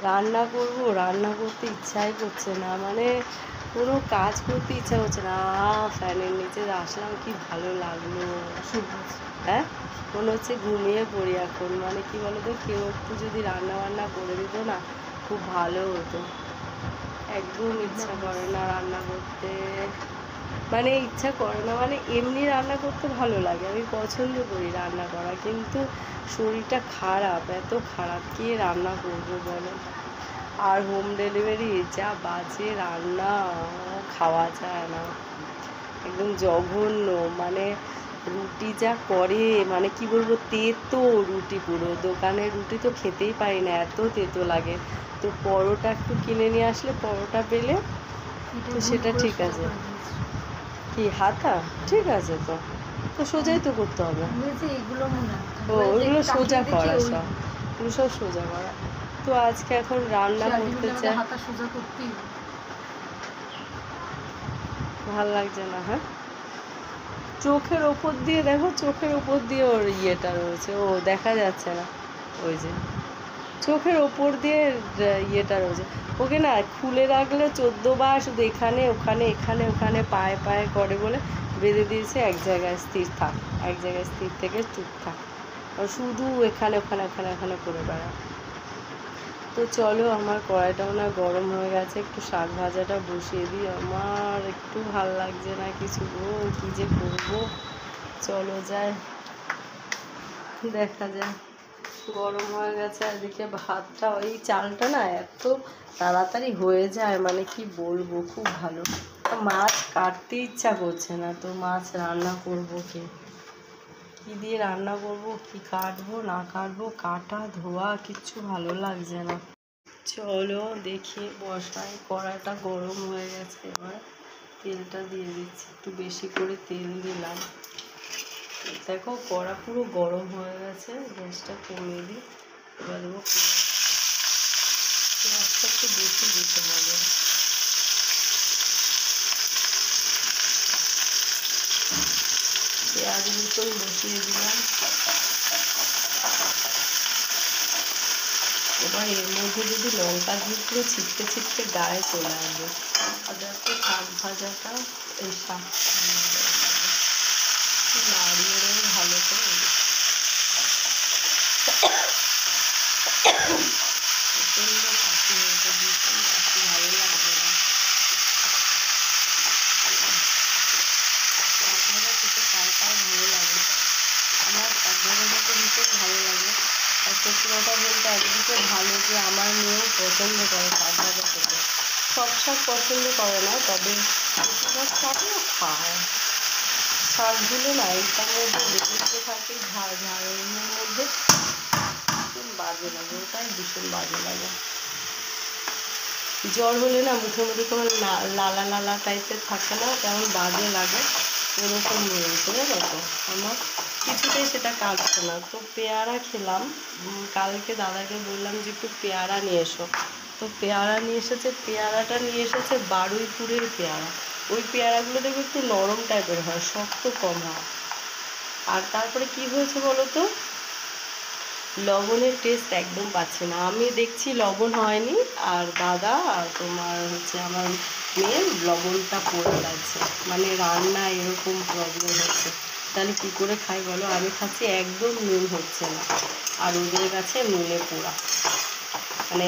রান্না করব, রান্না করতে ইচ্ছাই করছে না, মানে কোনো কাজ করতে ইচ্ছা করছে না। ফ্যানের নিচে আসলাম, কি ভালো লাগলো। হ্যাঁ, মনে হচ্ছে ঘুমিয়ে পড়ি এখন। মানে কি বলতো, কেউ একটু যদি রান্না বান্না করে দিত না, খুব ভালো হতো। একদম ইচ্ছা করে না রান্না করতে, মানে ইচ্ছা করে না, মানে এমনি রান্না করতে ভালো লাগে, আমি পছন্দ করি রান্না করা, কিন্তু শরীরটা খারাপ, এত খারাপ, কে রান্না করবো বলো। আর হোম ডেলিভারি যা বাজে রান্না, খাওয়া যায় না, একদম জঘন্য। মানে রুটি যা করে, মানে কি বলবো, তেতো রুটি, পুরো দোকানের রুটি তো খেতেই পারি না, এত তেতো লাগে। তো পরোটা একটু কিনে নিয়ে আসলে, পরোটা পেলে তো সেটা ঠিক আছে। কি হাতা ঠিক আছে, তো তো সোজাই তো করতে হবে। ও ওইগুলো সোজা করা, সব ওগুলো সব সোজা করা। তো আজকে এখন রান্না করতে চাই, ভাল লাগছে না। হ্যাঁ, চোখের ওপর দিয়ে দেখো, চোখের ওপর দিয়ে ওর ইয়েটা রয়েছে, ও দেখা যাচ্ছে না, ওই যে চোখের ওপর দিয়ে ইয়েটা রয়েছে। ওকে না খুলে রাখলে 14 বার শুধু এখানে ওখানে এখানে ওখানে পায়ে পায়ে করে বলে বেঁধে দিয়েছে, এক জায়গায় স্থির থাক, এক জায়গায় স্থির থেকে চুপ থাক, আর শুধু এখানে ওখানে এখানে এখানে করে বেড়া। তো চলো, আমার কড়াইটাও না গরম হয়ে গেছে, একটু শাক ভাজাটা বসিয়ে দিই, আমার একটু ভাল লাগছে না কিছু গো, কী যে করবো। চলো যাই, দেখা যায়। গরম হয়ে গেছে, আর এদিকে ভাতটা, ওই চালটা না এত তাড়াতাড়ি হয়ে যায়, মানে কি বলবো, খুব ভালো। মাছ কাটতে ইচ্ছা করছে না, তো মাছ রান্না করবো কি দিয়ে রান্না করব, কি কাটবো না কাটবো, কাটা ধোয়া কিচ্ছু ভালো লাগছে না। চলো দেখি বসাই, কড়াইটা গরম হয়ে গেছে, এবার তেলটা দিয়ে দিচ্ছি, একটু বেশি করে তেল দিলাম। দেখো কড়া পুরো গরম হয়ে গেছে, গ্যাসটা কমিয়ে দিই। এবার দেবো পেঁয়াজটা, একটু বেশি দিতে হবে। পেঁয়াজ দুটো বসিয়ে দিলাম। এবার এর মধ্যে যদি লঙ্কা দিয়ে পুরো ছিটকে ছিটকে গায়ে চলে আসবে, যাতে শাক ভাজাটা, এই শাক নাড়িয়ে ভালো করে প্রচণ্ড কাশি হয়েছে, ভীষণ কাশি, ভালো লাগবে না। শাক ভাজা খেতে কার কার ভালো লাগে, আমার শাক ভাজাটা তো ভীষণ ভালো লাগে। আর সত্যি কথা বলতে একদিকে ভালো যে আমার মেয়েও পছন্দ করে শাক ভাজা খেতে, সব শাক পছন্দ করে না, তবে বেশিরভাগ শাকও খায়। শাকগুলো না এইটার মধ্যে লেগে থাকে, ঝাড় ঝাড়ের মধ্যে ভীষণ বাজে লাগে, ওটাই ভীষণ বাজে লাগে। জ্বর হলে না মুখে মুখে কোনো লালা লালা টাইপের থাকে না, কেমন বাজে লাগে, এরকম হয়েছে জানো তো আমার, কিছুতেই সেটা কাটছে না। তো পেয়ারা খেলাম, কালকে দাদাকে বললাম যে একটু পেয়ারা নিয়ে এসো, তো পেয়ারা নিয়ে এসেছে, পেয়ারাটা নিয়ে এসেছে বারুইপুরের পেয়ারা। ওই পেয়ারাগুলো দেখবে একটু নরম টাইপের হয়, শক্ত কম হয়। আর তারপরে কি হয়েছে বলো তো, লবণের টেস্ট একদম পাচ্ছি না, আমি দেখছি লবণ হয়নি, আর দাদা আর তোমার হচ্ছে আমার মেয়ের লবণটা পড়ে যাচ্ছে, মানে রান্না এরকম প্রবলেম হচ্ছে। তাহলে কী করে খাই বলো, আমি খাচ্ছি একদম নুন হচ্ছে না, আর ওদের কাছে নুনে পোড়া, মানে